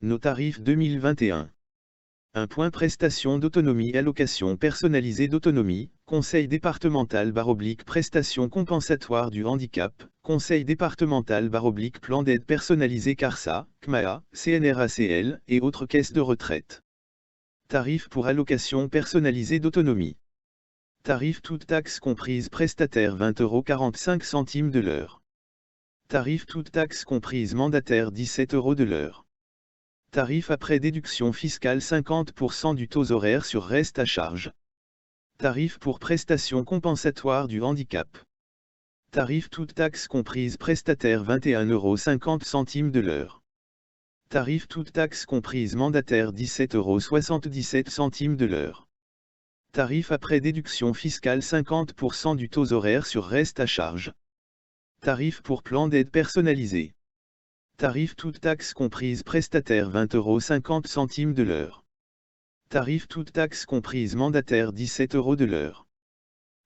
Nos tarifs 2021. 1 point prestation d'autonomie allocation personnalisée d'autonomie, conseil départemental / prestation compensatoire du handicap, conseil départemental / plan d'aide personnalisé CARSA, CMAA, CNRACL et autres caisses de retraite. Tarif pour allocation personnalisée d'autonomie. Tarif toute taxe comprise prestataire 20,45 € de l'heure. Tarif toute taxe comprise mandataire 17 € de l'heure. Tarif après déduction fiscale 50% du taux horaire sur reste à charge. Tarif pour prestation compensatoire du handicap. Tarif toute taxe comprise prestataire 21,50 € de l'heure. Tarif toute taxe comprise mandataire 17,77 € de l'heure. Tarif après déduction fiscale 50% du taux horaire sur reste à charge. Tarif pour plan d'aide personnalisé. Tarif toute taxe comprise prestataire 20,50 € de l'heure. Tarif toute taxe comprise mandataire 17 € de l'heure.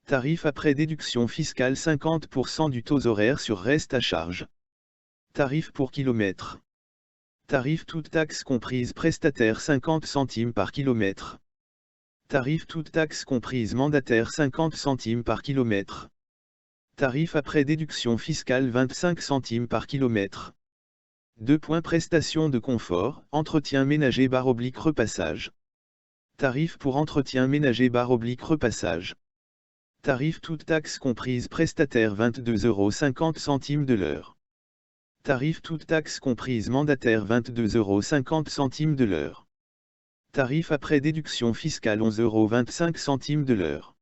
Tarif après déduction fiscale 50% du taux horaire sur reste à charge. Tarif pour kilomètre. Tarif toute taxe comprise prestataire 50 centimes par kilomètre. Tarif toute taxe comprise mandataire 50 centimes par kilomètre. Tarif après déduction fiscale 25 centimes par kilomètre. 2 points prestation de confort, entretien ménager / repassage. Tarif pour entretien ménager / repassage. Tarif toute taxe comprise prestataire 22,50 € de l'heure. Tarif toute taxe comprise mandataire 22,50 € de l'heure. Tarif après déduction fiscale 11,25 € de l'heure.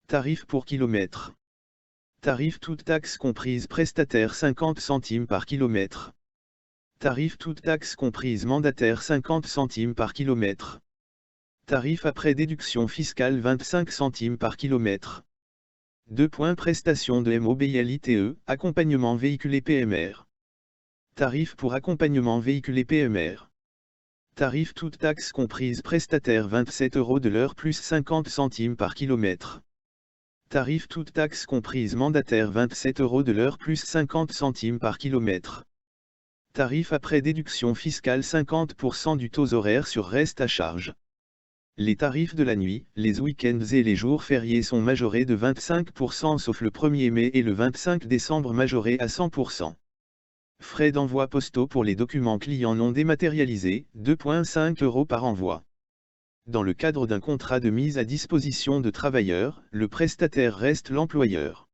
Tarif pour kilomètre. Tarif toute taxe comprise prestataire 50 centimes par kilomètre. Tarif toute taxe comprise mandataire 50 centimes par kilomètre. Tarif après déduction fiscale 25 centimes par kilomètre. 2 points prestation de MOBILITE, accompagnement véhiculé PMR. Tarif pour accompagnement véhiculé PMR. Tarif toute taxe comprise prestataire 27 € de l'heure plus 50 centimes par kilomètre. Tarif toute taxe comprise mandataire 27 € de l'heure plus 50 centimes par kilomètre. Tarif après déduction fiscale 50% du taux horaire sur reste à charge. Les tarifs de la nuit, les week-ends et les jours fériés sont majorés de 25% sauf le 1er mai et le 25 décembre majorés à 100%. Frais d'envoi postaux pour les documents clients non dématérialisés, 2,5 € par envoi. Dans le cadre d'un contrat de mise à disposition de travailleurs, le prestataire reste l'employeur.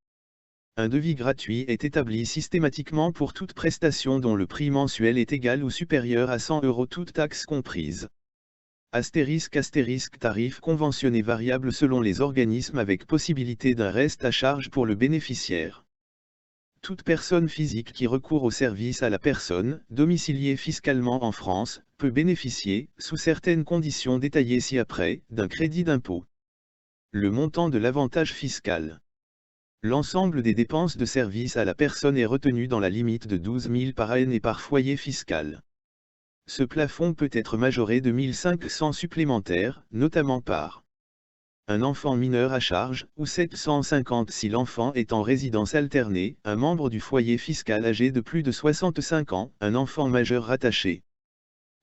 Un devis gratuit est établi systématiquement pour toute prestation dont le prix mensuel est égal ou supérieur à 100 € toutes taxes comprises. * tarif conventionné variable selon les organismes avec possibilité d'un reste à charge pour le bénéficiaire. Toute personne physique qui recourt au service à la personne, domiciliée fiscalement en France, peut bénéficier, sous certaines conditions détaillées ci-après, d'un crédit d'impôt. Le montant de l'avantage fiscal. L'ensemble des dépenses de service à la personne est retenu dans la limite de 12 000 par an et par foyer fiscal. Ce plafond peut être majoré de 1 500 supplémentaires, notamment par un enfant mineur à charge, ou 750 si l'enfant est en résidence alternée, un membre du foyer fiscal âgé de plus de 65 ans, un enfant majeur rattaché.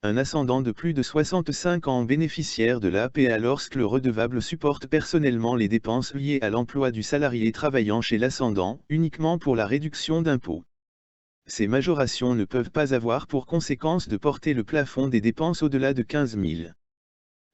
Un ascendant de plus de 65 ans bénéficiaire de l'APA lorsque le redevable supporte personnellement les dépenses liées à l'emploi du salarié travaillant chez l'ascendant, uniquement pour la réduction d'impôt. Ces majorations ne peuvent pas avoir pour conséquence de porter le plafond des dépenses au-delà de 15 000.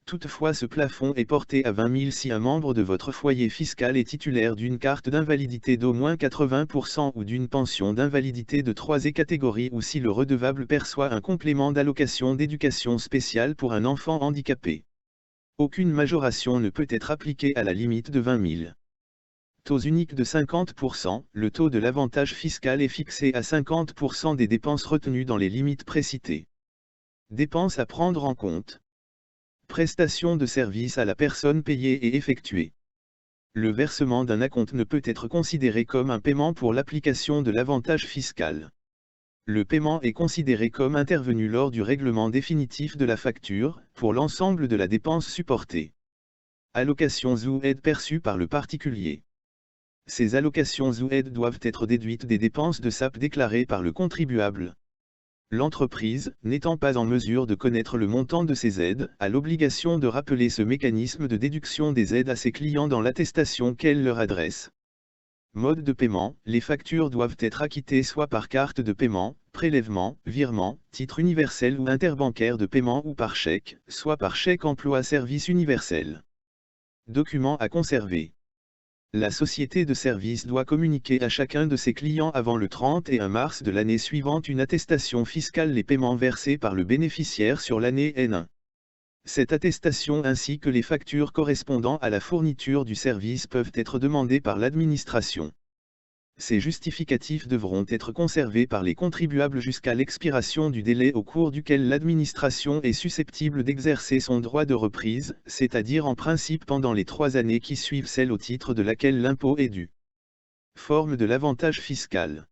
Toutefois, ce plafond est porté à 20 000 si un membre de votre foyer fiscal est titulaire d'une carte d'invalidité d'au moins 80% ou d'une pension d'invalidité de 3 catégories ou si le redevable perçoit un complément d'allocation d'éducation spéciale pour un enfant handicapé. Aucune majoration ne peut être appliquée à la limite de 20 000. Taux unique de 50%, le taux de l'avantage fiscal est fixé à 50% des dépenses retenues dans les limites précitées. Dépenses à prendre en compte. Prestation de service à la personne payée et effectuée. Le versement d'un acompte ne peut être considéré comme un paiement pour l'application de l'avantage fiscal. Le paiement est considéré comme intervenu lors du règlement définitif de la facture, pour l'ensemble de la dépense supportée. Allocations ou aides perçues par le particulier. Ces allocations ou aides doivent être déduites des dépenses de SAP déclarées par le contribuable. L'entreprise, n'étant pas en mesure de connaître le montant de ces aides, a l'obligation de rappeler ce mécanisme de déduction des aides à ses clients dans l'attestation qu'elle leur adresse. Mode de paiement, les factures doivent être acquittées soit par carte de paiement, prélèvement, virement, titre universel ou interbancaire de paiement ou par chèque, soit par chèque emploi service universel. Documents à conserver. La société de service doit communiquer à chacun de ses clients avant le 31 mars de l'année suivante une attestation fiscale les paiements versés par le bénéficiaire sur l'année N1. Cette attestation ainsi que les factures correspondant à la fourniture du service peuvent être demandées par l'administration. Ces justificatifs devront être conservés par les contribuables jusqu'à l'expiration du délai au cours duquel l'administration est susceptible d'exercer son droit de reprise, c'est-à-dire en principe pendant les 3 années qui suivent celle au titre de laquelle l'impôt est dû. Forme de l'avantage fiscal.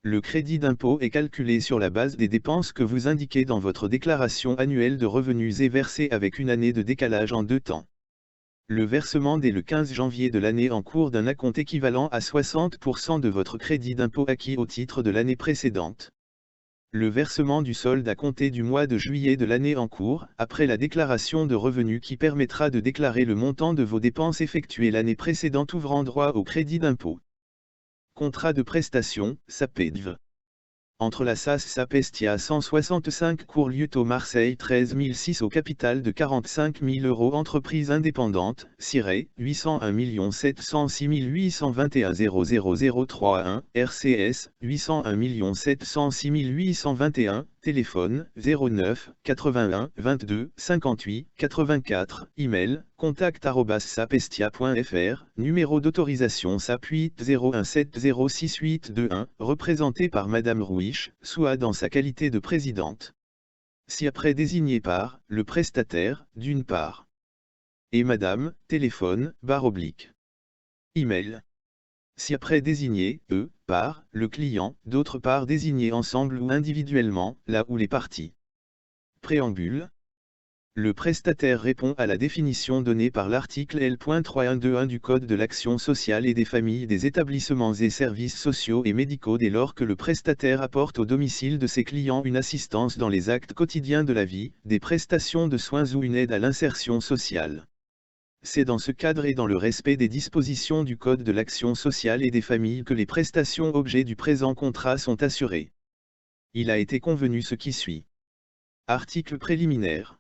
Le crédit d'impôt est calculé sur la base des dépenses que vous indiquez dans votre déclaration annuelle de revenus et versé avec une année de décalage en 2 temps. Le versement dès le 15 janvier de l'année en cours d'un acompte équivalent à 60% de votre crédit d'impôt acquis au titre de l'année précédente. Le versement du solde à compter du mois de juillet de l'année en cours, après la déclaration de revenus qui permettra de déclarer le montant de vos dépenses effectuées l'année précédente ouvrant droit au crédit d'impôt. Contrat de prestation, SAPEDV. Entre la SAS Sapestia 165 cours Lieuto Marseille 13006 au capital de 45 000 € entreprise indépendante, CIRE, 801 706 821 00031, RCS, 801 706 821, téléphone, 09, 81, 22, 58, 84, email, contact@sapestia.fr, numéro d'autorisation SAP 801706821, représenté par Madame Rouiche, soit dans sa qualité de présidente. Si après désigné par, le prestataire, d'une part. Et Madame, téléphone, /. Email. Si après désigné, par, le client, d'autre part désigné ensemble ou individuellement, là où les parties. Préambule. Le prestataire répond à la définition donnée par l'article L.3121 du Code de l'action sociale et des familles des établissements et services sociaux et médicaux dès lors que le prestataire apporte au domicile de ses clients une assistance dans les actes quotidiens de la vie, des prestations de soins ou une aide à l'insertion sociale. C'est dans ce cadre et dans le respect des dispositions du Code de l'action sociale et des familles que les prestations objets du présent contrat sont assurées. Il a été convenu ce qui suit. Article préliminaire.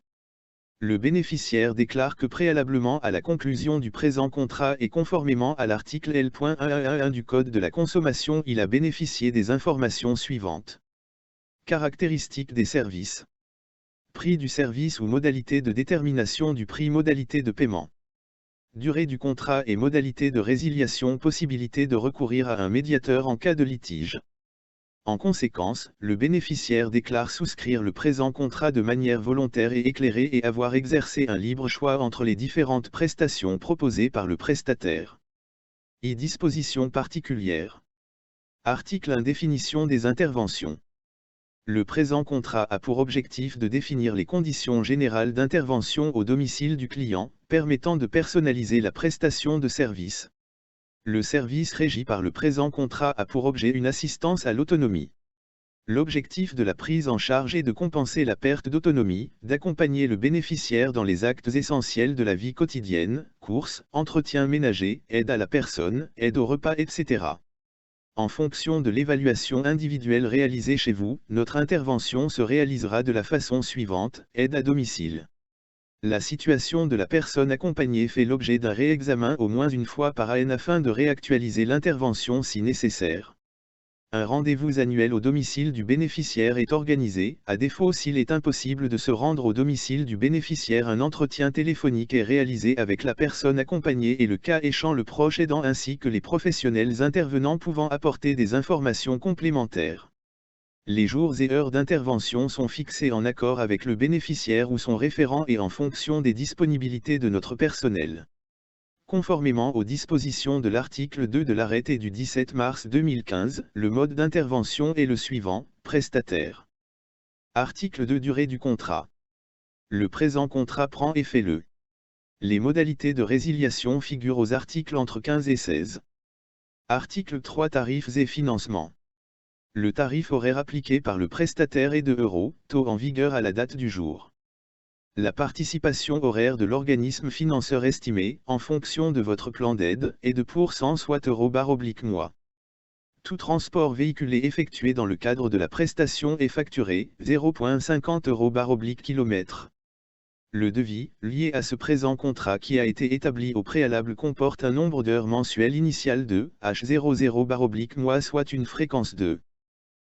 Le bénéficiaire déclare que préalablement à la conclusion du présent contrat et conformément à l'article L.1111 du Code de la consommation, il a bénéficié des informations suivantes. Caractéristiques des services. Prix du service ou modalité de détermination du prix, modalité de paiement. Durée du contrat et modalité de résiliation, possibilité de recourir à un médiateur en cas de litige. En conséquence, le bénéficiaire déclare souscrire le présent contrat de manière volontaire et éclairée et avoir exercé un libre choix entre les différentes prestations proposées par le prestataire. Dispositions particulières. Article 1. Définition des interventions. Le présent contrat a pour objectif de définir les conditions générales d'intervention au domicile du client, permettant de personnaliser la prestation de service. Le service régi par le présent contrat a pour objet une assistance à l'autonomie. L'objectif de la prise en charge est de compenser la perte d'autonomie, d'accompagner le bénéficiaire dans les actes essentiels de la vie quotidienne, courses, entretien ménager, aide à la personne, aide au repas, etc. En fonction de l'évaluation individuelle réalisée chez vous, notre intervention se réalisera de la façon suivante: aide à domicile. La situation de la personne accompagnée fait l'objet d'un réexamen au moins une fois par an afin de réactualiser l'intervention si nécessaire. Un rendez-vous annuel au domicile du bénéficiaire est organisé, à défaut s'il est impossible de se rendre au domicile du bénéficiaire, un entretien téléphonique est réalisé avec la personne accompagnée et le cas échéant le proche aidant ainsi que les professionnels intervenants pouvant apporter des informations complémentaires. Les jours et heures d'intervention sont fixés en accord avec le bénéficiaire ou son référent et en fonction des disponibilités de notre personnel. Conformément aux dispositions de l'article 2 de l'arrêté du 17 mars 2015, le mode d'intervention est le suivant: prestataire. Article 2. Durée du contrat. Le présent contrat prend effet le. Les modalités de résiliation figurent aux articles entre 15 et 16. Article 3. Tarifs et financement. Le tarif horaire appliqué par le prestataire est de €, taux en vigueur à la date du jour. La participation horaire de l'organisme financeur estimée, en fonction de votre plan d'aide, est de % soit €/mois. Tout transport véhiculé effectué dans le cadre de la prestation est facturé, 0,50 €/km. Le devis, lié à ce présent contrat qui a été établi au préalable comporte un nombre d'heures mensuelles initial de H00/mois soit une fréquence de.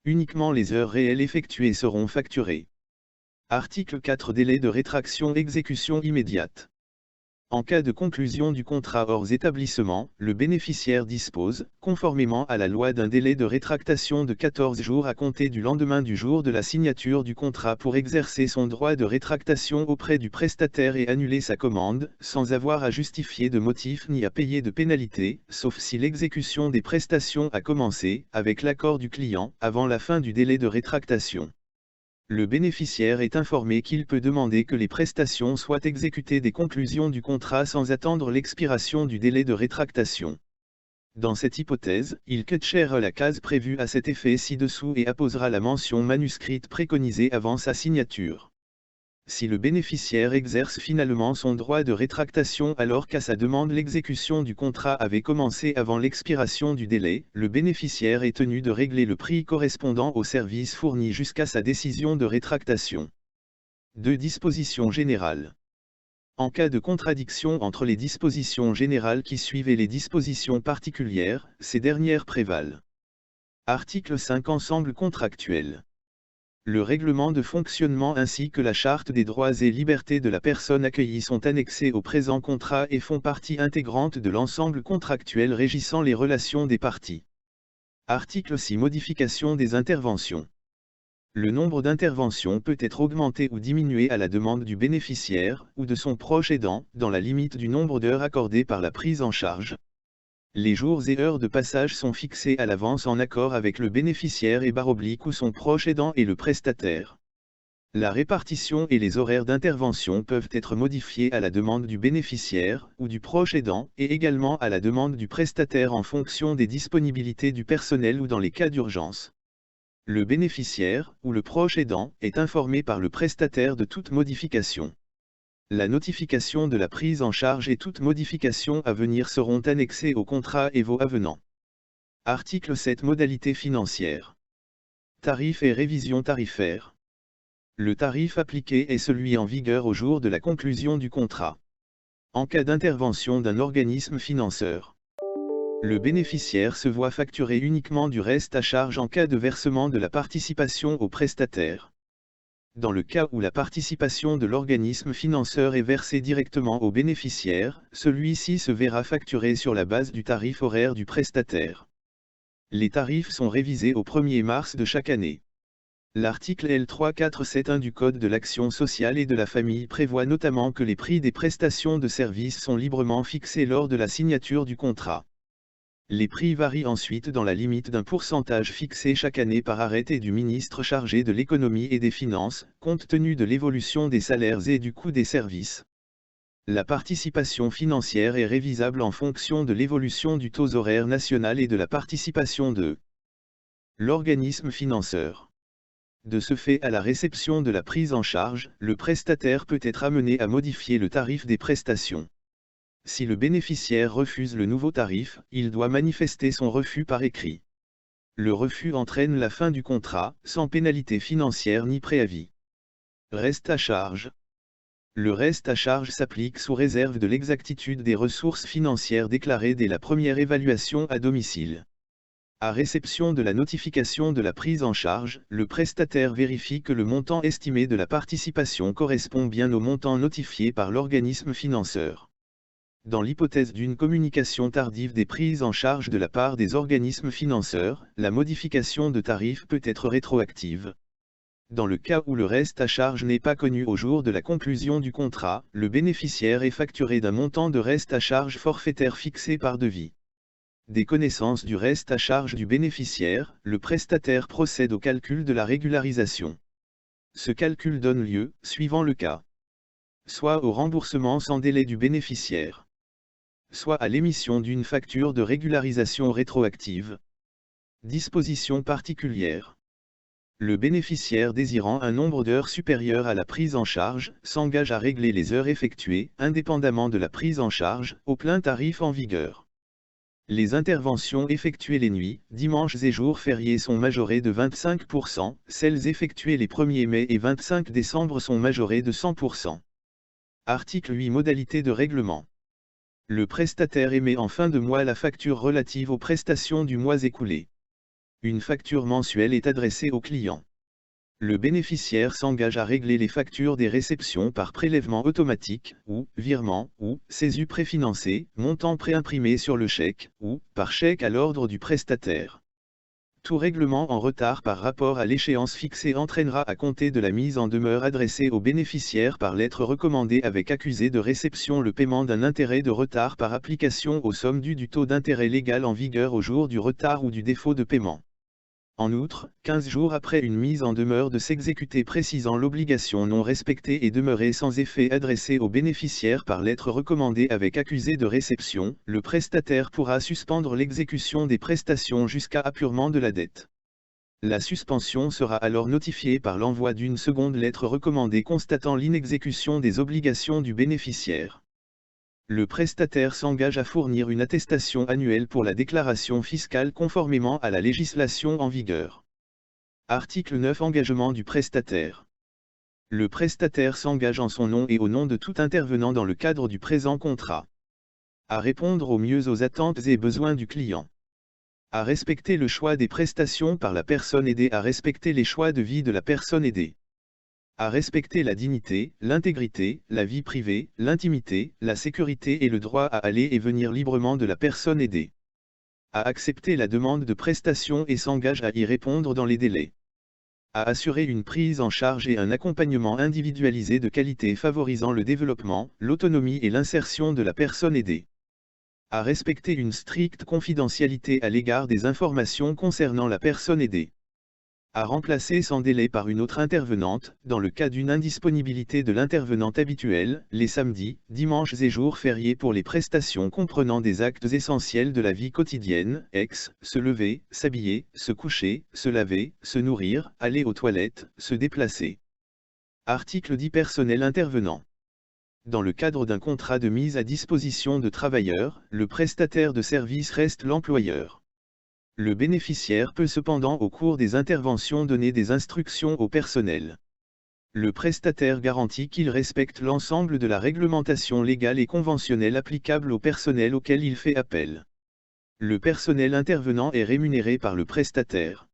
Uniquement les heures réelles effectuées seront facturées. Article 4 Délai de rétraction exécution immédiate. En cas de conclusion du contrat hors établissement, le bénéficiaire dispose, conformément à la loi d'un délai de rétractation de 14 jours à compter du lendemain du jour de la signature du contrat pour exercer son droit de rétractation auprès du prestataire et annuler sa commande, sans avoir à justifier de motif ni à payer de pénalité, sauf si l'exécution des prestations a commencé, avec l'accord du client, avant la fin du délai de rétractation. Le bénéficiaire est informé qu'il peut demander que les prestations soient exécutées dès conclusion du contrat sans attendre l'expiration du délai de rétractation. Dans cette hypothèse, il cochera la case prévue à cet effet ci-dessous et apposera la mention manuscrite préconisée avant sa signature. Si le bénéficiaire exerce finalement son droit de rétractation alors qu'à sa demande l'exécution du contrat avait commencé avant l'expiration du délai, le bénéficiaire est tenu de régler le prix correspondant au service fourni jusqu'à sa décision de rétractation. 2. Dispositions générales. En cas de contradiction entre les dispositions générales qui suivent et les dispositions particulières, ces dernières prévalent. Article 5 Ensemble contractuel. Le règlement de fonctionnement ainsi que la charte des droits et libertés de la personne accueillie sont annexés au présent contrat et font partie intégrante de l'ensemble contractuel régissant les relations des parties. Article 6 Modification des interventions. Le nombre d'interventions peut être augmenté ou diminué à la demande du bénéficiaire, ou de son proche aidant, dans la limite du nombre d'heures accordées par la prise en charge. Les jours et heures de passage sont fixés à l'avance en accord avec le bénéficiaire et / ou son proche aidant et le prestataire. La répartition et les horaires d'intervention peuvent être modifiés à la demande du bénéficiaire ou du proche aidant et également à la demande du prestataire en fonction des disponibilités du personnel ou dans les cas d'urgence. Le bénéficiaire ou le proche aidant est informé par le prestataire de toute modification. La notification de la prise en charge et toute modification à venir seront annexées au contrat et vos avenants. Article 7 Modalités financières. Tarif et révision tarifaire. Le tarif appliqué est celui en vigueur au jour de la conclusion du contrat. En cas d'intervention d'un organisme financeur, le bénéficiaire se voit facturer uniquement du reste à charge en cas de versement de la participation au prestataire. Dans le cas où la participation de l'organisme financeur est versée directement au bénéficiaire, celui-ci se verra facturé sur la base du tarif horaire du prestataire. Les tarifs sont révisés au 1er mars de chaque année. L'article L3471 du Code de l'action sociale et de la famille prévoit notamment que les prix des prestations de services sont librement fixés lors de la signature du contrat. Les prix varient ensuite dans la limite d'un pourcentage fixé chaque année par arrêté du ministre chargé de l'économie et des finances, compte tenu de l'évolution des salaires et du coût des services. La participation financière est révisable en fonction de l'évolution du taux horaire national et de la participation de l'organisme financeur. De ce fait, à la réception de la prise en charge, le prestataire peut être amené à modifier le tarif des prestations. Si le bénéficiaire refuse le nouveau tarif, il doit manifester son refus par écrit. Le refus entraîne la fin du contrat, sans pénalité financière ni préavis. Reste à charge. Le reste à charge s'applique sous réserve de l'exactitude des ressources financières déclarées dès la première évaluation à domicile. À réception de la notification de la prise en charge, le prestataire vérifie que le montant estimé de la participation correspond bien au montant notifié par l'organisme financeur. Dans l'hypothèse d'une communication tardive des prises en charge de la part des organismes financeurs, la modification de tarif peut être rétroactive. Dans le cas où le reste à charge n'est pas connu au jour de la conclusion du contrat, le bénéficiaire est facturé d'un montant de reste à charge forfaitaire fixé par devis. Dès connaissance du reste à charge du bénéficiaire, le prestataire procède au calcul de la régularisation. Ce calcul donne lieu, suivant le cas, soit au remboursement sans délai du bénéficiaire, soit à l'émission d'une facture de régularisation rétroactive. Disposition particulière. Le bénéficiaire désirant un nombre d'heures supérieur à la prise en charge s'engage à régler les heures effectuées, indépendamment de la prise en charge, au plein tarif en vigueur. Les interventions effectuées les nuits, dimanches et jours fériés sont majorées de 25%, celles effectuées les 1er mai et 25 décembre sont majorées de 100%. Article 8. Modalités de règlement. Le prestataire émet en fin de mois la facture relative aux prestations du mois écoulé. Une facture mensuelle est adressée au client. Le bénéficiaire s'engage à régler les factures des réceptions par prélèvement automatique, ou virement, ou CESU préfinancé, montant préimprimé sur le chèque, ou par chèque à l'ordre du prestataire. Tout règlement en retard par rapport à l'échéance fixée entraînera à compter de la mise en demeure adressée au bénéficiaire par lettre recommandée avec accusé de réception le paiement d'un intérêt de retard par application aux sommes dues du taux d'intérêt légal en vigueur au jour du retard ou du défaut de paiement. En outre, 15 jours après une mise en demeure de s'exécuter précisant l'obligation non respectée et demeurée sans effet adressée au bénéficiaire par lettre recommandée avec accusé de réception, le prestataire pourra suspendre l'exécution des prestations jusqu'à apurement de la dette. La suspension sera alors notifiée par l'envoi d'une seconde lettre recommandée constatant l'inexécution des obligations du bénéficiaire. Le prestataire s'engage à fournir une attestation annuelle pour la déclaration fiscale conformément à la législation en vigueur. Article 9. Engagement du prestataire. Le prestataire s'engage en son nom et au nom de tout intervenant dans le cadre du présent contrat à répondre au mieux aux attentes et besoins du client, à respecter le choix des prestations par la personne aidée, à respecter les choix de vie de la personne aidée, à respecter la dignité, l'intégrité, la vie privée, l'intimité, la sécurité et le droit à aller et venir librement de la personne aidée, à accepter la demande de prestation et s'engage à y répondre dans les délais, à assurer une prise en charge et un accompagnement individualisé de qualité favorisant le développement, l'autonomie et l'insertion de la personne aidée, à respecter une stricte confidentialité à l'égard des informations concernant la personne aidée, à remplacer sans délai par une autre intervenante, dans le cas d'une indisponibilité de l'intervenante habituelle, les samedis, dimanches et jours fériés pour les prestations comprenant des actes essentiels de la vie quotidienne, se lever, s'habiller, se coucher, se laver, se nourrir, aller aux toilettes, se déplacer. Article 10. Personnel intervenant. Dans le cadre d'un contrat de mise à disposition de travailleurs, le prestataire de service reste l'employeur. Le bénéficiaire peut cependant au cours des interventions donner des instructions au personnel. Le prestataire garantit qu'il respecte l'ensemble de la réglementation légale et conventionnelle applicable au personnel auquel il fait appel. Le personnel intervenant est rémunéré par le prestataire.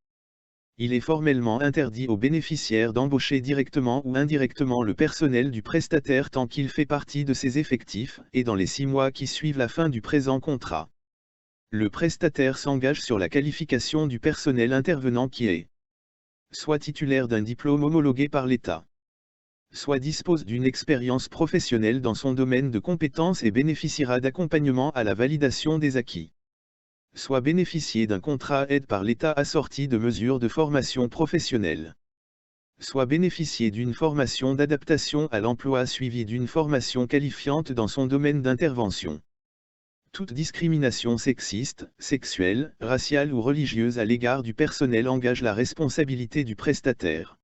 Il est formellement interdit au bénéficiaire d'embaucher directement ou indirectement le personnel du prestataire tant qu'il fait partie de ses effectifs, et dans les 6 mois qui suivent la fin du présent contrat. Le prestataire s'engage sur la qualification du personnel intervenant qui est soit titulaire d'un diplôme homologué par l'État, soit dispose d'une expérience professionnelle dans son domaine de compétences et bénéficiera d'accompagnement à la validation des acquis, soit bénéficier d'un contrat aide par l'État assorti de mesures de formation professionnelle, soit bénéficier d'une formation d'adaptation à l'emploi suivie d'une formation qualifiante dans son domaine d'intervention. Toute discrimination sexiste, sexuelle, raciale ou religieuse à l'égard du personnel engage la responsabilité du prestataire.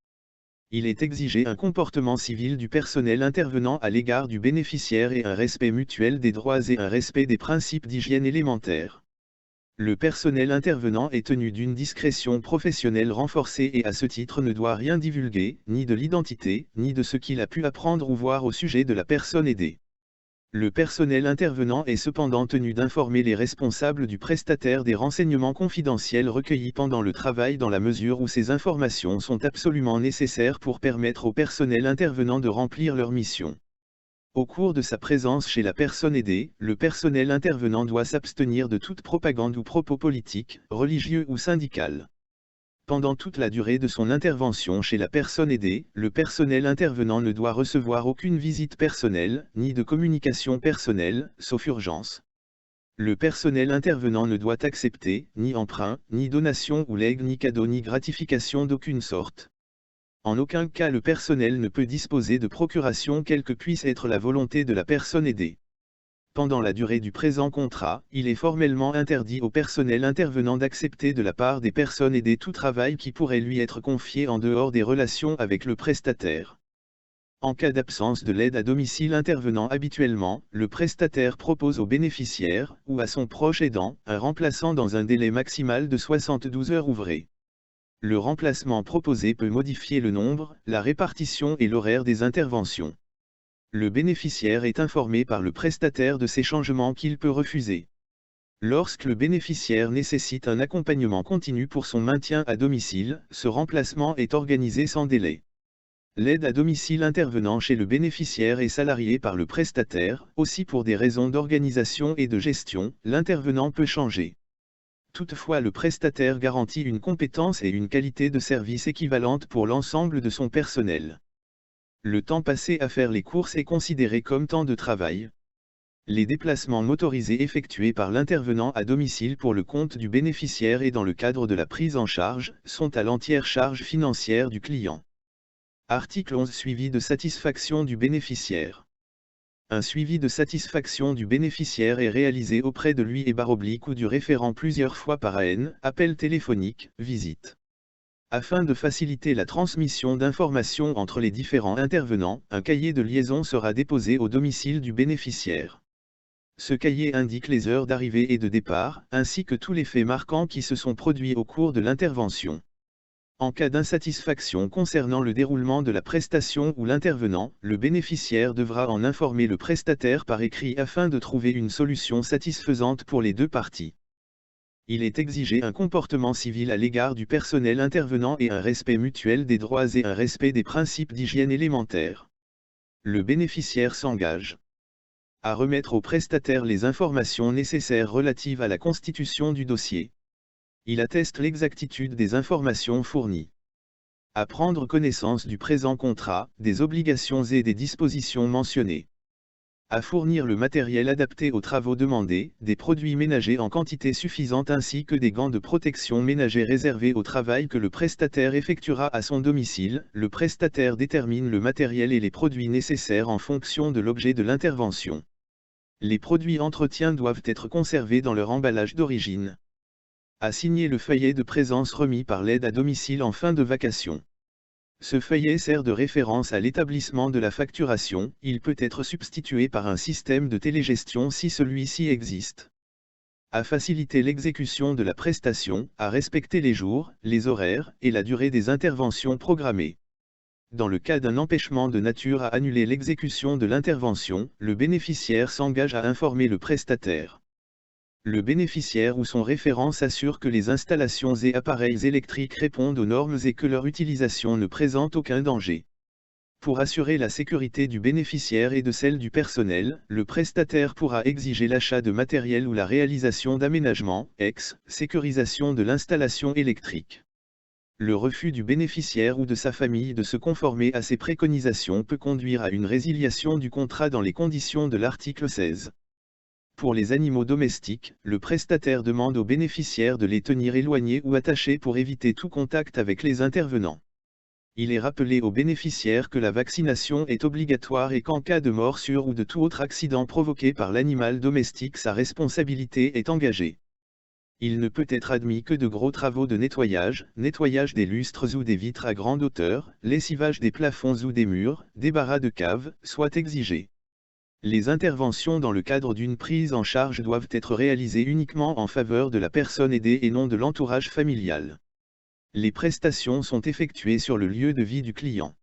Il est exigé un comportement civil du personnel intervenant à l'égard du bénéficiaire et un respect mutuel des droits et un respect des principes d'hygiène élémentaire. Le personnel intervenant est tenu d'une discrétion professionnelle renforcée et à ce titre ne doit rien divulguer, ni de l'identité, ni de ce qu'il a pu apprendre ou voir au sujet de la personne aidée. Le personnel intervenant est cependant tenu d'informer les responsables du prestataire des renseignements confidentiels recueillis pendant le travail dans la mesure où ces informations sont absolument nécessaires pour permettre au personnel intervenant de remplir leur mission. Au cours de sa présence chez la personne aidée, le personnel intervenant doit s'abstenir de toute propagande ou propos politique, religieux ou syndical. Pendant toute la durée de son intervention chez la personne aidée, le personnel intervenant ne doit recevoir aucune visite personnelle, ni de communication personnelle, sauf urgence. Le personnel intervenant ne doit accepter, ni emprunt, ni donation ou legs ni cadeau ni gratification d'aucune sorte. En aucun cas le personnel ne peut disposer de procuration quelle que puisse être la volonté de la personne aidée. Pendant la durée du présent contrat, il est formellement interdit au personnel intervenant d'accepter de la part des personnes aidées tout travail qui pourrait lui être confié en dehors des relations avec le prestataire. En cas d'absence de l'aide à domicile intervenant habituellement, le prestataire propose au bénéficiaire, ou à son proche aidant, un remplaçant dans un délai maximal de 72 heures ouvrées. Le remplacement proposé peut modifier le nombre, la répartition et l'horaire des interventions. Le bénéficiaire est informé par le prestataire de ces changements qu'il peut refuser. Lorsque le bénéficiaire nécessite un accompagnement continu pour son maintien à domicile, ce remplacement est organisé sans délai. L'aide à domicile intervenant chez le bénéficiaire est salariée par le prestataire, aussi pour des raisons d'organisation et de gestion, l'intervenant peut changer. Toutefois, le prestataire garantit une compétence et une qualité de service équivalente pour l'ensemble de son personnel. Le temps passé à faire les courses est considéré comme temps de travail. Les déplacements motorisés effectués par l'intervenant à domicile pour le compte du bénéficiaire et dans le cadre de la prise en charge, sont à l'entière charge financière du client. Article 11. Suivi de satisfaction du bénéficiaire. Un suivi de satisfaction du bénéficiaire est réalisé auprès de lui ou du référent plusieurs fois par AN, appel téléphonique, visite. Afin de faciliter la transmission d'informations entre les différents intervenants, un cahier de liaison sera déposé au domicile du bénéficiaire. Ce cahier indique les heures d'arrivée et de départ, ainsi que tous les faits marquants qui se sont produits au cours de l'intervention. En cas d'insatisfaction concernant le déroulement de la prestation ou l'intervenant, le bénéficiaire devra en informer le prestataire par écrit afin de trouver une solution satisfaisante pour les deux parties. Il est exigé un comportement civil à l'égard du personnel intervenant et un respect mutuel des droits et un respect des principes d'hygiène élémentaires. Le bénéficiaire s'engage à remettre au prestataire les informations nécessaires relatives à la constitution du dossier. Il atteste l'exactitude des informations fournies. À prendre connaissance du présent contrat, des obligations et des dispositions mentionnées. À fournir le matériel adapté aux travaux demandés, des produits ménagers en quantité suffisante ainsi que des gants de protection ménager réservés au travail que le prestataire effectuera à son domicile. Le prestataire détermine le matériel et les produits nécessaires en fonction de l'objet de l'intervention. Les produits entretien doivent être conservés dans leur emballage d'origine. À signer le feuillet de présence remis par l'aide à domicile en fin de vacation. Ce feuillet sert de référence à l'établissement de la facturation, il peut être substitué par un système de télégestion si celui-ci existe. À faciliter l'exécution de la prestation, à respecter les jours, les horaires, et la durée des interventions programmées. Dans le cas d'un empêchement de nature à annuler l'exécution de l'intervention, le bénéficiaire s'engage à informer le prestataire. Le bénéficiaire ou son référent s'assure que les installations et appareils électriques répondent aux normes et que leur utilisation ne présente aucun danger. Pour assurer la sécurité du bénéficiaire et de celle du personnel, le prestataire pourra exiger l'achat de matériel ou la réalisation d'aménagements, sécurisation de l'installation électrique. Le refus du bénéficiaire ou de sa famille de se conformer à ces préconisations peut conduire à une résiliation du contrat dans les conditions de l'article 16. Pour les animaux domestiques, le prestataire demande aux bénéficiaires de les tenir éloignés ou attachés pour éviter tout contact avec les intervenants. Il est rappelé aux bénéficiaires que la vaccination est obligatoire et qu'en cas de morsure ou de tout autre accident provoqué par l'animal domestique, sa responsabilité est engagée. Il ne peut être admis que de gros travaux de nettoyage des lustres ou des vitres à grande hauteur, lessivage des plafonds ou des murs, débarras de caves, soient exigés. Les interventions dans le cadre d'une prise en charge doivent être réalisées uniquement en faveur de la personne aidée et non de l'entourage familial. Les prestations sont effectuées sur le lieu de vie du client.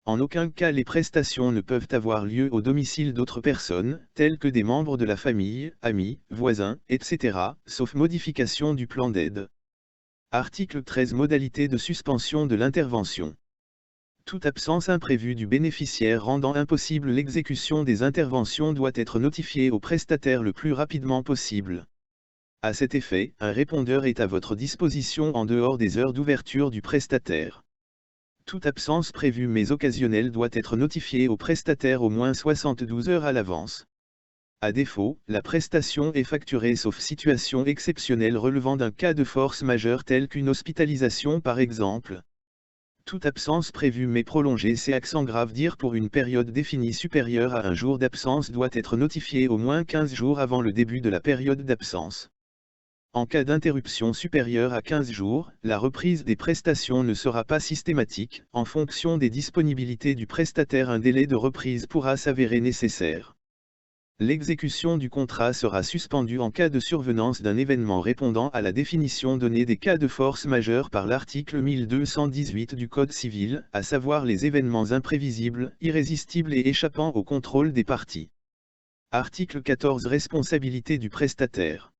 En aucun cas les prestations ne peuvent avoir lieu au domicile d'autres personnes, telles que des membres de la famille, amis, voisins, etc., sauf modification du plan d'aide. Article 13. Modalités de suspension de l'intervention. Toute absence imprévue du bénéficiaire rendant impossible l'exécution des interventions doit être notifiée au prestataire le plus rapidement possible. À cet effet, un répondeur est à votre disposition en dehors des heures d'ouverture du prestataire. Toute absence prévue mais occasionnelle doit être notifiée au prestataire au moins 72 heures à l'avance. À défaut, la prestation est facturée sauf situation exceptionnelle relevant d'un cas de force majeure tel qu'une hospitalisation par exemple. Toute absence prévue mais prolongée, c'est accent grave dire pour une période définie supérieure à un jour d'absence doit être notifiée au moins 15 jours avant le début de la période d'absence. En cas d'interruption supérieure à 15 jours, la reprise des prestations ne sera pas systématique. En fonction des disponibilités du prestataire, un délai de reprise pourra s'avérer nécessaire. L'exécution du contrat sera suspendue en cas de survenance d'un événement répondant à la définition donnée des cas de force majeure par l'article 1218 du Code civil, à savoir les événements imprévisibles, irrésistibles et échappant au contrôle des parties. Article 14. Responsabilité du prestataire.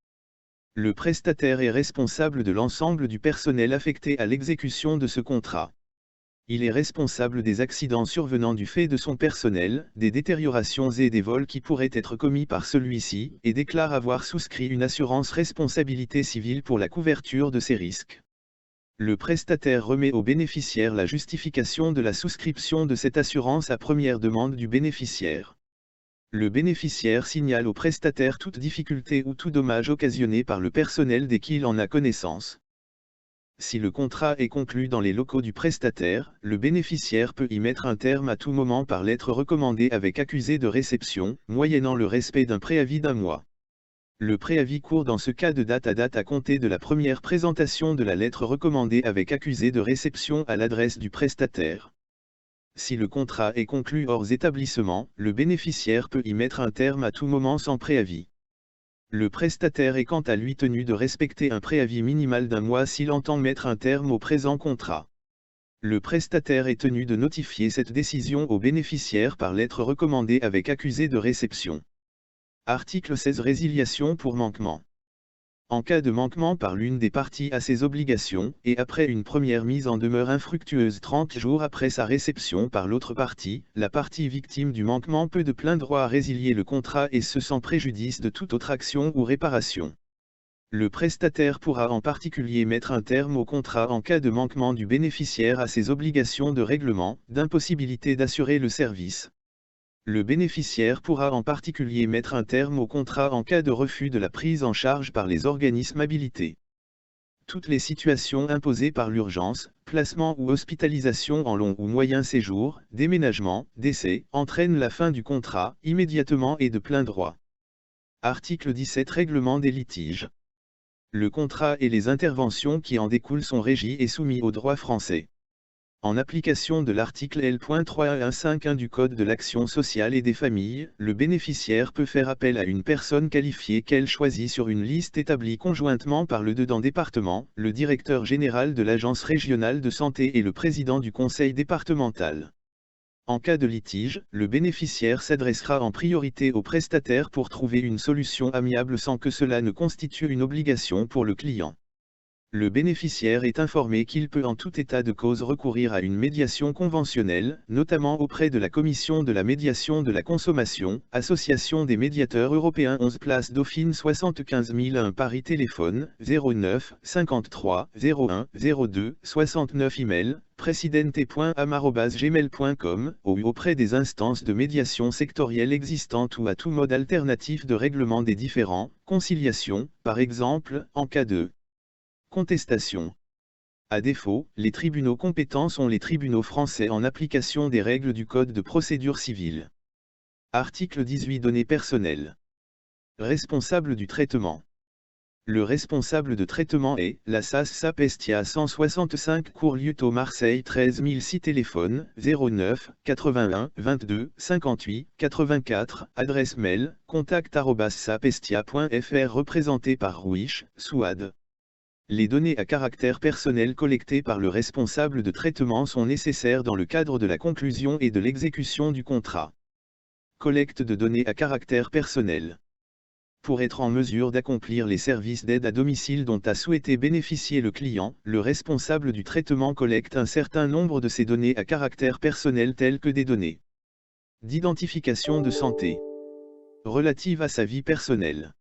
Le prestataire est responsable de l'ensemble du personnel affecté à l'exécution de ce contrat. Il est responsable des accidents survenant du fait de son personnel, des détériorations et des vols qui pourraient être commis par celui-ci, et déclare avoir souscrit une assurance responsabilité civile pour la couverture de ces risques. Le prestataire remet au bénéficiaire la justification de la souscription de cette assurance à première demande du bénéficiaire. Le bénéficiaire signale au prestataire toute difficulté ou tout dommage occasionné par le personnel dès qu'il en a connaissance. Si le contrat est conclu dans les locaux du prestataire, le bénéficiaire peut y mettre un terme à tout moment par lettre recommandée avec accusé de réception, moyennant le respect d'un préavis d'1 mois. Le préavis court dans ce cas de date à compter de la première présentation de la lettre recommandée avec accusé de réception à l'adresse du prestataire. Si le contrat est conclu hors établissement, le bénéficiaire peut y mettre un terme à tout moment sans préavis. Le prestataire est quant à lui tenu de respecter un préavis minimal d'1 mois s'il entend mettre un terme au présent contrat. Le prestataire est tenu de notifier cette décision au bénéficiaire par lettre recommandée avec accusé de réception. Article 16. Résiliation pour manquement. En cas de manquement par l'une des parties à ses obligations, et après une première mise en demeure infructueuse 30 jours après sa réception par l'autre partie, la partie victime du manquement peut de plein droit résilier le contrat et ce sans préjudice de toute autre action ou réparation. Le prestataire pourra en particulier mettre un terme au contrat en cas de manquement du bénéficiaire à ses obligations de règlement, d'impossibilité d'assurer le service. Le bénéficiaire pourra en particulier mettre un terme au contrat en cas de refus de la prise en charge par les organismes habilités. Toutes les situations imposées par l'urgence, placement ou hospitalisation en long ou moyen séjour, déménagement, décès, entraînent la fin du contrat, immédiatement et de plein droit. Article 17. Règlement des litiges. Le contrat et les interventions qui en découlent sont régis et soumis au droit français. En application de l'article L.3.151 du Code de l'action sociale et des familles, le bénéficiaire peut faire appel à une personne qualifiée qu'elle choisit sur une liste établie conjointement par le dedans département, le directeur général de l'agence régionale de santé et le président du conseil départemental. En cas de litige, le bénéficiaire s'adressera en priorité au prestataire pour trouver une solution amiable sans que cela ne constitue une obligation pour le client. Le bénéficiaire est informé qu'il peut en tout état de cause recourir à une médiation conventionnelle, notamment auprès de la Commission de la médiation de la consommation, Association des médiateurs européens 11 place Dauphine 75 001 Paris téléphone, 09 53 01 02 69 email, presidente.am@gmail.com, ou auprès des instances de médiation sectorielles existantes ou à tout mode alternatif de règlement des différends, conciliation, par exemple, en cas de contestation. À défaut, les tribunaux compétents sont les tribunaux français en application des règles du Code de procédure civile. Article 18. Données personnelles. Responsable du traitement. Le responsable de traitement est la SAS Sapestia 165 Cours Lieuto Marseille 13006 téléphone 09 81 22 58 84 adresse mail contact@sapestia.fr représenté par Rouiche, Souad. Les données à caractère personnel collectées par le responsable de traitement sont nécessaires dans le cadre de la conclusion et de l'exécution du contrat. Collecte de données à caractère personnel. Pour être en mesure d'accomplir les services d'aide à domicile dont a souhaité bénéficier le client, le responsable du traitement collecte un certain nombre de ces données à caractère personnel telles que des données d'identification de santé, relatives à sa vie personnelle,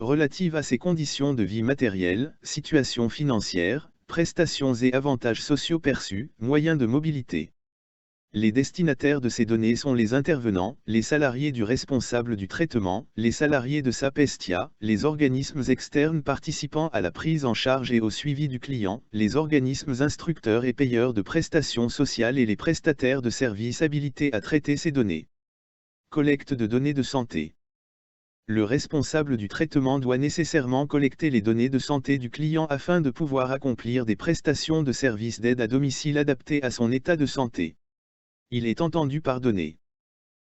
relatives à ses conditions de vie matérielle, situation financière, prestations et avantages sociaux perçus, moyens de mobilité. Les destinataires de ces données sont les intervenants, les salariés du responsable du traitement, les salariés de Sapestia, les organismes externes participant à la prise en charge et au suivi du client, les organismes instructeurs et payeurs de prestations sociales et les prestataires de services habilités à traiter ces données. Collecte de données de santé. Le responsable du traitement doit nécessairement collecter les données de santé du client afin de pouvoir accomplir des prestations de services d'aide à domicile adaptées à son état de santé. Il est entendu par données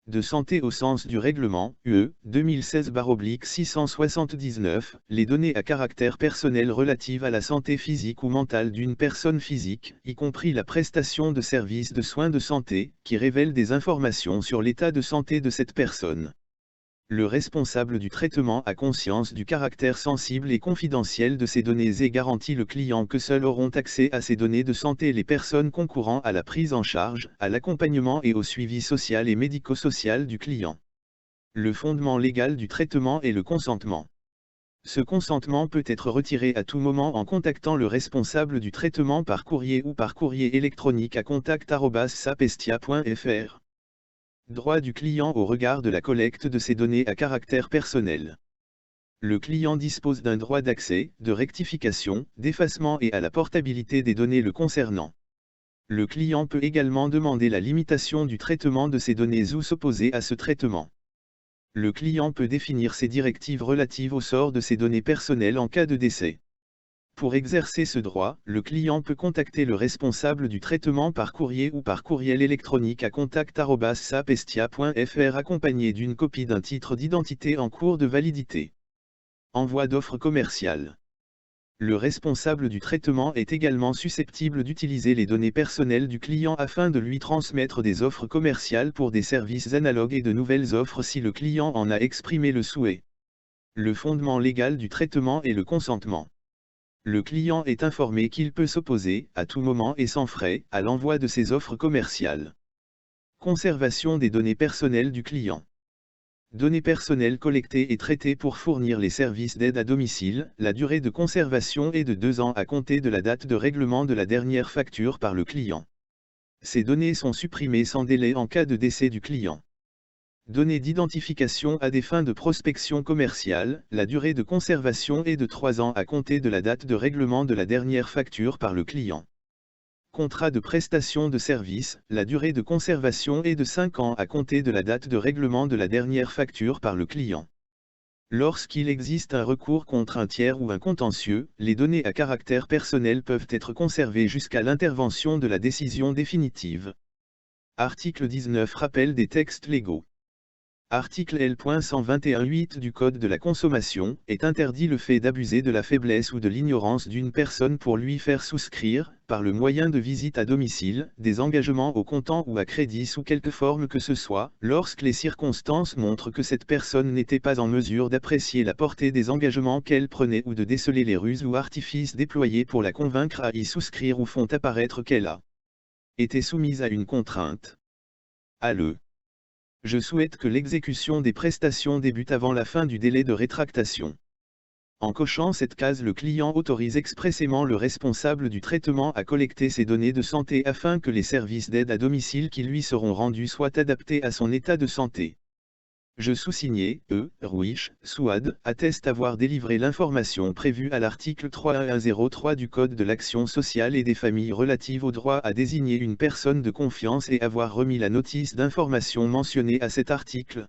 de santé au sens du règlement UE 2016/679, les données à caractère personnel relatives à la santé physique ou mentale d'une personne physique, y compris la prestation de services de soins de santé, qui révèlent des informations sur l'état de santé de cette personne. Le responsable du traitement a conscience du caractère sensible et confidentiel de ces données et garantit le client que seuls auront accès à ces données de santé les personnes concourant à la prise en charge, à l'accompagnement et au suivi social et médico-social du client. Le fondement légal du traitement est le consentement. Ce consentement peut être retiré à tout moment en contactant le responsable du traitement par courrier ou par courrier électronique à contact@sapestia.fr. Droit du client au regard de la collecte de ces données à caractère personnel. Le client dispose d'un droit d'accès, de rectification, d'effacement et à la portabilité des données le concernant. Le client peut également demander la limitation du traitement de ces données ou s'opposer à ce traitement. Le client peut définir ses directives relatives au sort de ces données personnelles en cas de décès. Pour exercer ce droit, le client peut contacter le responsable du traitement par courrier ou par courriel électronique à contact@sapestia.fr accompagné d'une copie d'un titre d'identité en cours de validité. Envoi d'offres commerciales. Le responsable du traitement est également susceptible d'utiliser les données personnelles du client afin de lui transmettre des offres commerciales pour des services analogues et de nouvelles offres si le client en a exprimé le souhait. Le fondement légal du traitement est le consentement. Le client est informé qu'il peut s'opposer, à tout moment et sans frais, à l'envoi de ses offres commerciales. Conservation des données personnelles du client. Données personnelles collectées et traitées pour fournir les services d'aide à domicile, la durée de conservation est de 2 ans à compter de la date de règlement de la dernière facture par le client. Ces données sont supprimées sans délai en cas de décès du client. Données d'identification à des fins de prospection commerciale, la durée de conservation est de 3 ans à compter de la date de règlement de la dernière facture par le client. Contrat de prestation de service, la durée de conservation est de 5 ans à compter de la date de règlement de la dernière facture par le client. Lorsqu'il existe un recours contre un tiers ou un contentieux, les données à caractère personnel peuvent être conservées jusqu'à l'intervention de la décision définitive. Article 19. Rappel des textes légaux. Article L.121.8 du Code de la consommation, est interdit le fait d'abuser de la faiblesse ou de l'ignorance d'une personne pour lui faire souscrire, par le moyen de visites à domicile, des engagements au comptant ou à crédit sous quelque forme que ce soit, lorsque les circonstances montrent que cette personne n'était pas en mesure d'apprécier la portée des engagements qu'elle prenait ou de déceler les ruses ou artifices déployés pour la convaincre à y souscrire ou font apparaître qu'elle a été soumise à une contrainte. Je souhaite que l'exécution des prestations débute avant la fin du délai de rétractation. En cochant cette case, le client autorise expressément le responsable du traitement à collecter ces données de santé afin que les services d'aide à domicile qui lui seront rendus soient adaptés à son état de santé. Je sous-signé, Ruich, Souad, atteste avoir délivré l'information prévue à l'article 3.103 du Code de l'action sociale et des familles relative au droit à désigner une personne de confiance et avoir remis la notice d'information mentionnée à cet article.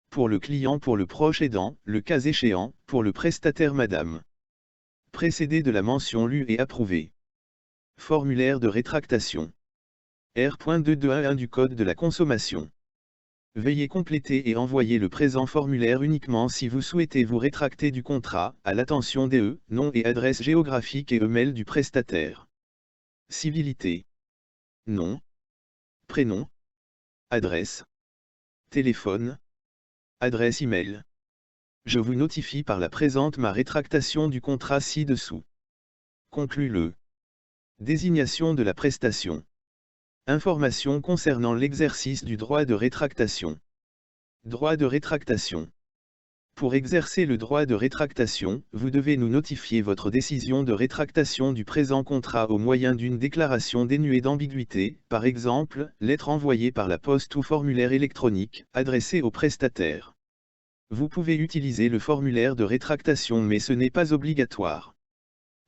Pour le client, pour le proche aidant, le cas échéant, pour le prestataire Madame. Précédé de la mention lue et approuvée. Formulaire de rétractation. R.2211 du Code de la consommation. Veuillez compléter et envoyer le présent formulaire uniquement si vous souhaitez vous rétracter du contrat, à l'attention des nom et adresse géographique et email du prestataire. Civilité. Nom. Prénom. Adresse. Téléphone. Adresse email. Je vous notifie par la présente ma rétractation du contrat ci-dessous. Conclut le. Désignation de la prestation. Informations concernant l'exercice du droit de rétractation. Droit de rétractation. Pour exercer le droit de rétractation, vous devez nous notifier votre décision de rétractation du présent contrat au moyen d'une déclaration dénuée d'ambiguïté, par exemple, lettre envoyée par la poste ou formulaire électronique, adressée au prestataire. Vous pouvez utiliser le formulaire de rétractation mais ce n'est pas obligatoire.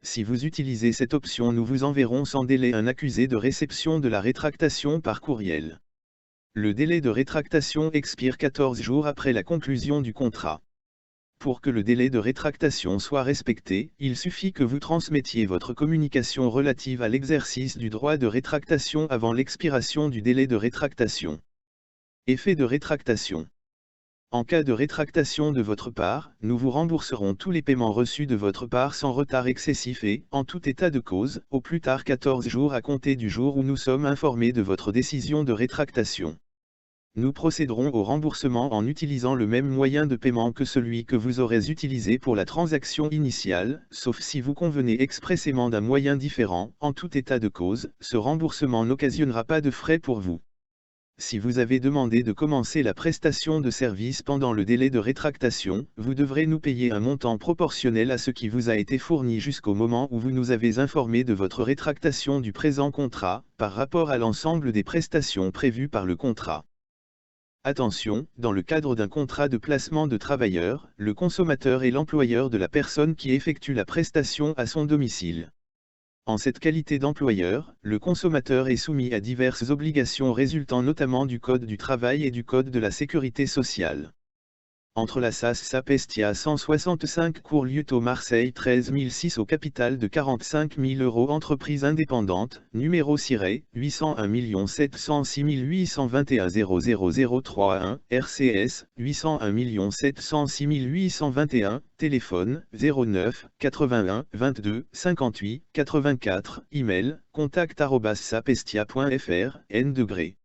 Si vous utilisez cette option, nous vous enverrons sans délai un accusé de réception de la rétractation par courriel. Le délai de rétractation expire 14 jours après la conclusion du contrat. Pour que le délai de rétractation soit respecté, il suffit que vous transmettiez votre communication relative à l'exercice du droit de rétractation avant l'expiration du délai de rétractation. Effet de rétractation. En cas de rétractation de votre part, nous vous rembourserons tous les paiements reçus de votre part sans retard excessif et, en tout état de cause, au plus tard 14 jours à compter du jour où nous sommes informés de votre décision de rétractation. Nous procéderons au remboursement en utilisant le même moyen de paiement que celui que vous aurez utilisé pour la transaction initiale, sauf si vous convenez expressément d'un moyen différent. En tout état de cause, ce remboursement n'occasionnera pas de frais pour vous. Si vous avez demandé de commencer la prestation de service pendant le délai de rétractation, vous devrez nous payer un montant proportionnel à ce qui vous a été fourni jusqu'au moment où vous nous avez informé de votre rétractation du présent contrat, par rapport à l'ensemble des prestations prévues par le contrat. Attention, dans le cadre d'un contrat de placement de travailleurs, le consommateur est l'employeur de la personne qui effectue la prestation à son domicile. En cette qualité d'employeur, le consommateur est soumis à diverses obligations résultant notamment du Code du travail et du Code de la sécurité sociale. Entre la SAS Sapestia 165 Cours Lieuteau Marseille 13006 au capital de 45 000 € entreprise indépendante, numéro ciré, 801 706 821 00031, RCS, 801 706 821, téléphone, 09, 81, 22, 58, 84, email, contact@sapestia.fr, n degré.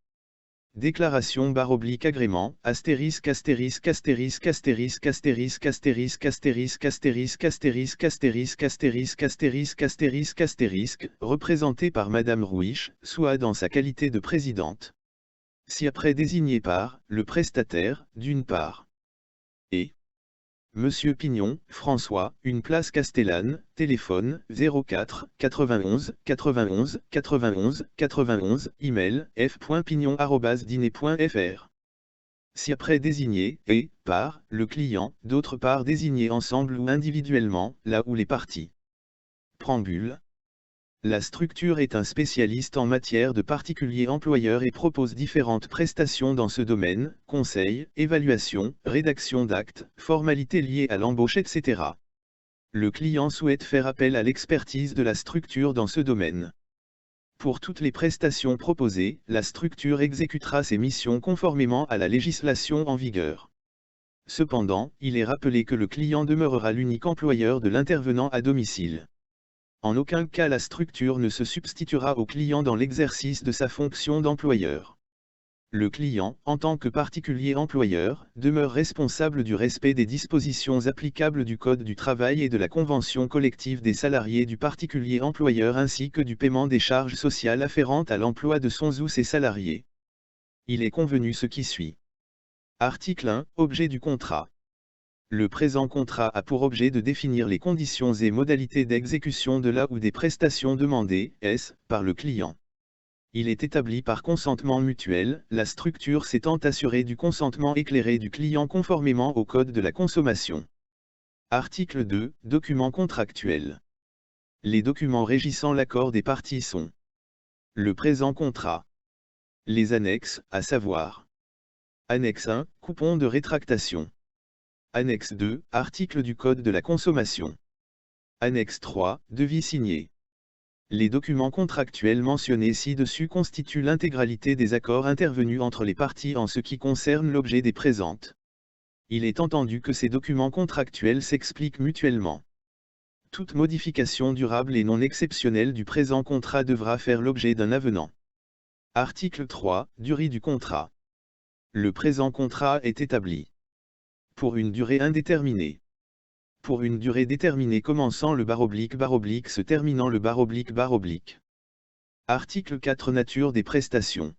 Déclaration /agrément, astérisque astérisque astérisque astérisque astérisque astérisque astérisque astérisque astérisque astérisque astérisque astérisque astérisque astérisque, représenté par Madame Rouiche, soit dans sa qualité de présidente. Si après désigné par, le prestataire, d'une part. Et Monsieur Pignon, François, une place Castellane, téléphone, 04, 91, 91, 91, 91, email, f.pignon@diner.fr. Si après désigné, et, par, le client, d'autre part désigné ensemble ou individuellement, là où les parties. Préambule. La structure est un spécialiste en matière de particulier employeur et propose différentes prestations dans ce domaine, conseil, évaluation, rédaction d'actes, formalités liées à l'embauche etc. Le client souhaite faire appel à l'expertise de la structure dans ce domaine. Pour toutes les prestations proposées, la structure exécutera ses missions conformément à la législation en vigueur. Cependant, il est rappelé que le client demeurera l'unique employeur de l'intervenant à domicile. En aucun cas la structure ne se substituera au client dans l'exercice de sa fonction d'employeur. Le client, en tant que particulier employeur, demeure responsable du respect des dispositions applicables du Code du travail et de la convention collective des salariés du particulier employeur ainsi que du paiement des charges sociales afférentes à l'emploi de son ou ses salariés. Il est convenu ce qui suit. Article 1, objet du contrat. Le présent contrat a pour objet de définir les conditions et modalités d'exécution de la ou des prestations demandées, par le client. Il est établi par consentement mutuel, la structure s'étant assurée du consentement éclairé du client conformément au Code de la consommation. Article 2, documents contractuels. Les documents régissant l'accord des parties sont le présent contrat. Les annexes, à savoir Annexe 1, coupon de rétractation. Annexe 2, article du Code de la consommation. Annexe 3, devis signé. Les documents contractuels mentionnés ci-dessus constituent l'intégralité des accords intervenus entre les parties en ce qui concerne l'objet des présentes. Il est entendu que ces documents contractuels s'expliquent mutuellement. Toute modification durable et non exceptionnelle du présent contrat devra faire l'objet d'un avenant. Article 3, durée du contrat. Le présent contrat est établi pour une durée indéterminée. Pour une durée déterminée commençant le / se terminant le /. Article 4 nature des prestations.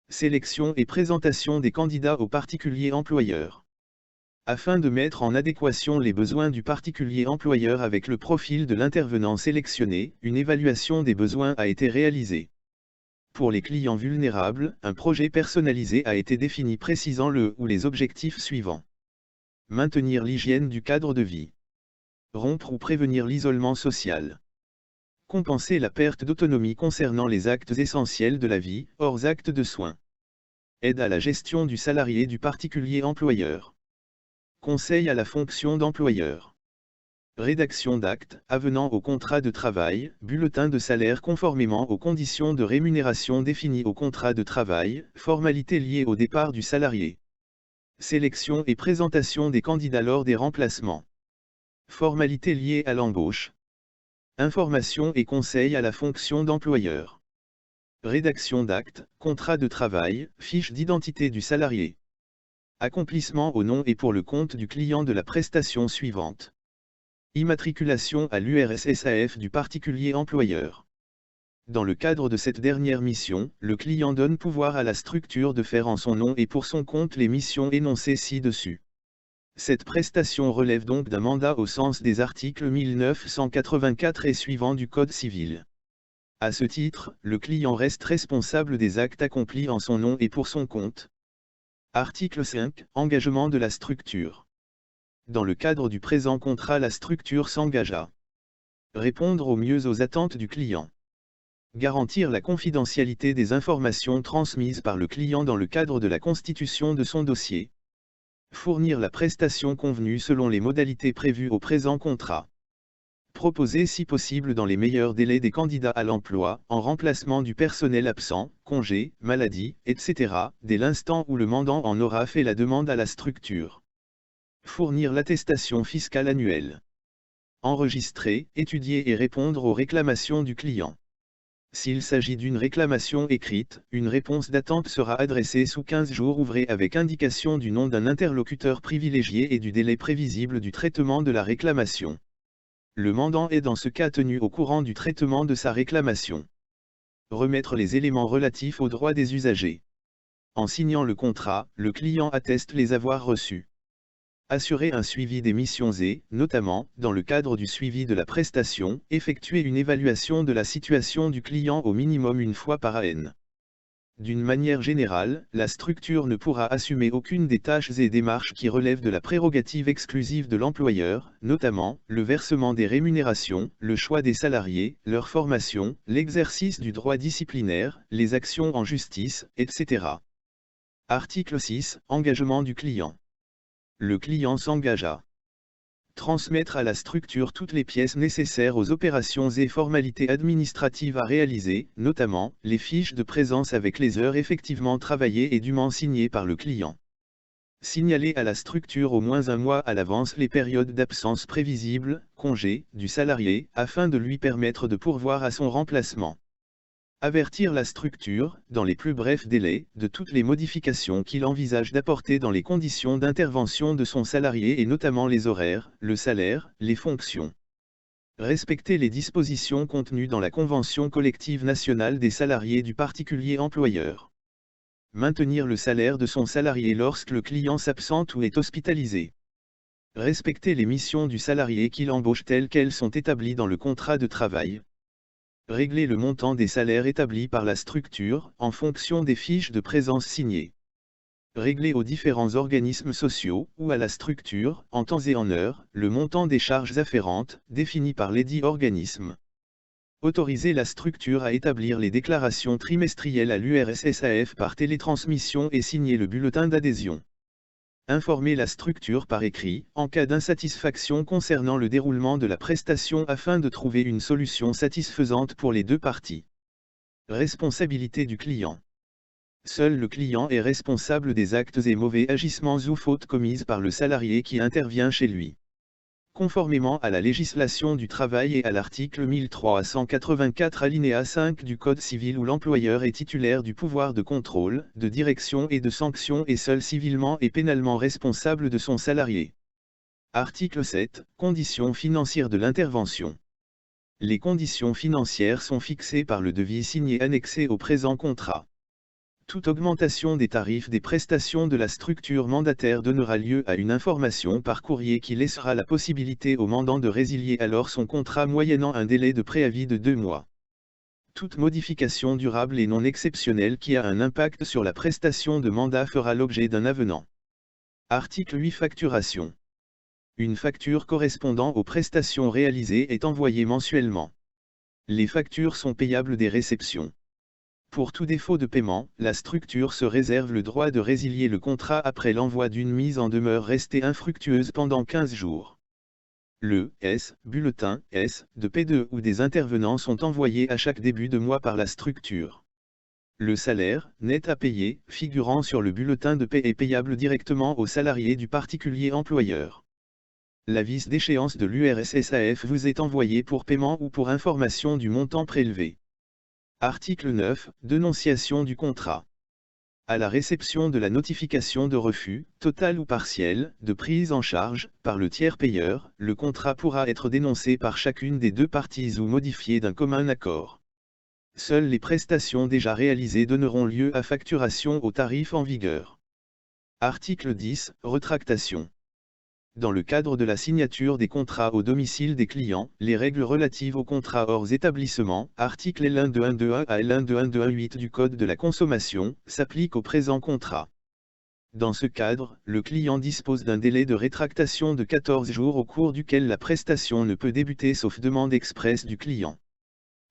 Sélection et présentation des candidats aux particuliers employeurs. Afin de mettre en adéquation les besoins du particulier employeur avec le profil de l'intervenant sélectionné, une évaluation des besoins a été réalisée. Pour les clients vulnérables, un projet personnalisé a été défini précisant le ou les objectifs suivants. Maintenir l'hygiène du cadre de vie. Rompre ou prévenir l'isolement social. Compenser la perte d'autonomie concernant les actes essentiels de la vie, hors actes de soins. Aide à la gestion du salarié du particulier employeur. Conseil à la fonction d'employeur. Rédaction d'actes, avenant au contrat de travail, bulletin de salaire conformément aux conditions de rémunération définies au contrat de travail, formalités liées au départ du salarié. Sélection et présentation des candidats lors des remplacements. Formalités liées à l'embauche. Information et conseils à la fonction d'employeur. Rédaction d'actes, contrat de travail, fiche d'identité du salarié. Accomplissement au nom et pour le compte du client de la prestation suivante. Immatriculation à l'URSSAF du particulier employeur. Dans le cadre de cette dernière mission, le client donne pouvoir à la structure de faire en son nom et pour son compte les missions énoncées ci-dessus. Cette prestation relève donc d'un mandat au sens des articles 1984 et suivants du Code civil. À ce titre, le client reste responsable des actes accomplis en son nom et pour son compte. Article 5. Engagement de la structure. Dans le cadre du présent contrat, la structure s'engage à répondre au mieux aux attentes du client. Garantir la confidentialité des informations transmises par le client dans le cadre de la constitution de son dossier. Fournir la prestation convenue selon les modalités prévues au présent contrat. Proposer si possible dans les meilleurs délais des candidats à l'emploi, en remplacement du personnel absent, congé, maladie, etc., dès l'instant où le mandant en aura fait la demande à la structure. Fournir l'attestation fiscale annuelle. Enregistrer, étudier et répondre aux réclamations du client. S'il s'agit d'une réclamation écrite, une réponse d'attente sera adressée sous 15 jours ouvrés avec indication du nom d'un interlocuteur privilégié et du délai prévisible du traitement de la réclamation. Le mandant est dans ce cas tenu au courant du traitement de sa réclamation. Remettre les éléments relatifs aux droits des usagers. En signant le contrat, le client atteste les avoirs reçus. Assurer un suivi des missions et, notamment, dans le cadre du suivi de la prestation, effectuer une évaluation de la situation du client au minimum une fois par an. D'une manière générale, la structure ne pourra assumer aucune des tâches et démarches qui relèvent de la prérogative exclusive de l'employeur, notamment, le versement des rémunérations, le choix des salariés, leur formation, l'exercice du droit disciplinaire, les actions en justice, etc. Article 6. Engagement du client. Le client s'engage à transmettre à la structure toutes les pièces nécessaires aux opérations et formalités administratives à réaliser, notamment, les fiches de présence avec les heures effectivement travaillées et dûment signées par le client. Signaler à la structure au moins un mois à l'avance les périodes d'absence prévisibles, congés, du salarié, afin de lui permettre de pourvoir à son remplacement. Avertir la structure, dans les plus brefs délais, de toutes les modifications qu'il envisage d'apporter dans les conditions d'intervention de son salarié et notamment les horaires, le salaire, les fonctions. Respecter les dispositions contenues dans la Convention collective nationale des salariés du particulier employeur. Maintenir le salaire de son salarié lorsque le client s'absente ou est hospitalisé. Respecter les missions du salarié qu'il embauche telles qu'elles sont établies dans le contrat de travail. Régler le montant des salaires établis par la structure, en fonction des fiches de présence signées. Régler aux différents organismes sociaux, ou à la structure, en temps et en heure, le montant des charges afférentes, définies par lesdits organismes. Autoriser la structure à établir les déclarations trimestrielles à l'URSSAF par télétransmission et signer le bulletin d'adhésion. Informer la structure par écrit, en cas d'insatisfaction concernant le déroulement de la prestation afin de trouver une solution satisfaisante pour les deux parties. Responsabilité du client. Seul le client est responsable des actes et mauvais agissements ou fautes commises par le salarié qui intervient chez lui. Conformément à la législation du travail et à l'article 1384 alinéa 5 du Code civil où l'employeur est titulaire du pouvoir de contrôle, de direction et de sanction et seul civilement et pénalement responsable de son salarié. Article 7. Conditions financières de l'intervention. Les conditions financières sont fixées par le devis signé annexé au présent contrat. Toute augmentation des tarifs des prestations de la structure mandataire donnera lieu à une information par courrier qui laissera la possibilité au mandant de résilier alors son contrat moyennant un délai de préavis de 2 mois. Toute modification durable et non exceptionnelle qui a un impact sur la prestation de mandat fera l'objet d'un avenant. Article 8 Facturation. Une facture correspondant aux prestations réalisées est envoyée mensuellement. Les factures sont payables des réceptions. Pour tout défaut de paiement, la structure se réserve le droit de résilier le contrat après l'envoi d'une mise en demeure restée infructueuse pendant 15 jours. Le bulletin de P2 ou des intervenants sont envoyés à chaque début de mois par la structure. Le salaire net à payer, figurant sur le bulletin de paie est payable directement aux salariés du particulier employeur. L'avis d'échéance de l'URSSAF vous est envoyé pour paiement ou pour information du montant prélevé. Article 9, Dénonciation du contrat. À la réception de la notification de refus, totale ou partielle, de prise en charge, par le tiers payeur, le contrat pourra être dénoncé par chacune des deux parties ou modifié d'un commun accord. Seules les prestations déjà réalisées donneront lieu à facturation au tarif en vigueur. Article 10, Rétractation. Dans le cadre de la signature des contrats au domicile des clients, les règles relatives aux contrats hors établissement, article L12121 à L12118 du Code de la consommation, s'appliquent au présent contrat. Dans ce cadre, le client dispose d'un délai de rétractation de 14 jours au cours duquel la prestation ne peut débuter sauf demande expresse du client.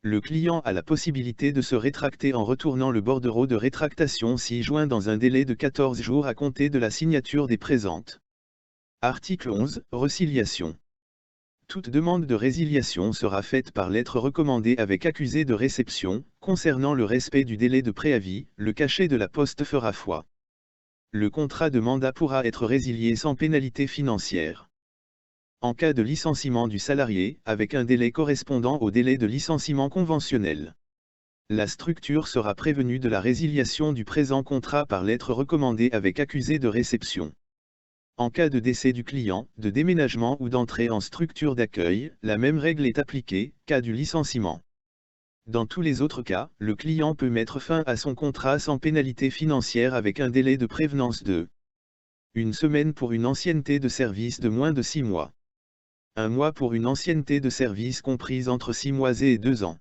Le client a la possibilité de se rétracter en retournant le bordereau de rétractation ci-joint dans un délai de 14 jours à compter de la signature des présentes. Article 11, Résiliation. Toute demande de résiliation sera faite par lettre recommandée avec accusé de réception, concernant le respect du délai de préavis, le cachet de la poste fera foi. Le contrat de mandat pourra être résilié sans pénalité financière. En cas de licenciement du salarié, avec un délai correspondant au délai de licenciement conventionnel. La structure sera prévenue de la résiliation du présent contrat par lettre recommandée avec accusé de réception. En cas de décès du client, de déménagement ou d'entrée en structure d'accueil, la même règle est appliquée, cas du licenciement. Dans tous les autres cas, le client peut mettre fin à son contrat sans pénalité financière avec un délai de prévenance de 1 semaine pour une ancienneté de service de moins de 6 mois. 1 mois pour une ancienneté de service comprise entre 6 mois et 2 ans.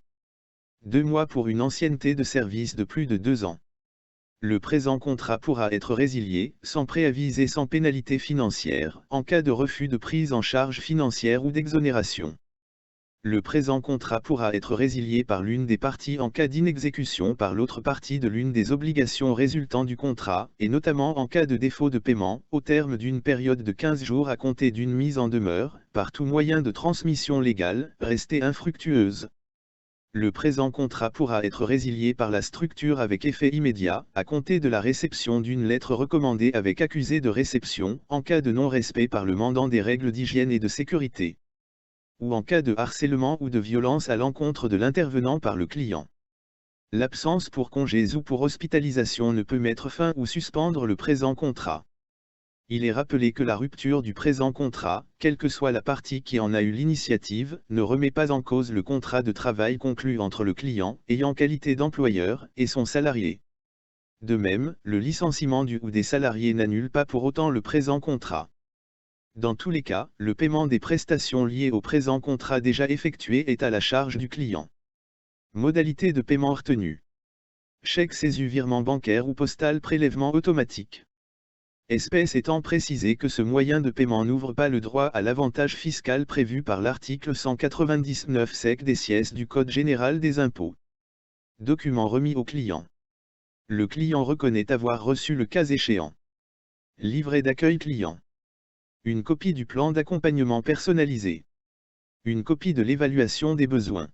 2 mois pour une ancienneté de service de plus de 2 ans. Le présent contrat pourra être résilié, sans préavis et sans pénalité financière, en cas de refus de prise en charge financière ou d'exonération. Le présent contrat pourra être résilié par l'une des parties en cas d'inexécution par l'autre partie de l'une des obligations résultant du contrat, et notamment en cas de défaut de paiement, au terme d'une période de 15 jours à compter d'une mise en demeure, par tout moyen de transmission légale, restée infructueuse. Le présent contrat pourra être résilié par la structure avec effet immédiat, à compter de la réception d'une lettre recommandée avec accusé de réception, en cas de non-respect par le mandant des règles d'hygiène et de sécurité. Ou en cas de harcèlement ou de violence à l'encontre de l'intervenant par le client. L'absence pour congés ou pour hospitalisation ne peut mettre fin ou suspendre le présent contrat. Il est rappelé que la rupture du présent contrat, quelle que soit la partie qui en a eu l'initiative, ne remet pas en cause le contrat de travail conclu entre le client, ayant qualité d'employeur, et son salarié. De même, le licenciement du ou des salariés n'annule pas pour autant le présent contrat. Dans tous les cas, le paiement des prestations liées au présent contrat déjà effectué est à la charge du client. Modalité de paiement retenue. Chèque CESU, virement bancaire ou postal, prélèvement automatique. Espèce étant précisé que ce moyen de paiement n'ouvre pas le droit à l'avantage fiscal prévu par l'article 199 sec des sièges du Code général des impôts. Document remis au client. Le client reconnaît avoir reçu le cas échéant. Livret d'accueil client. Une copie du plan d'accompagnement personnalisé. Une copie de l'évaluation des besoins.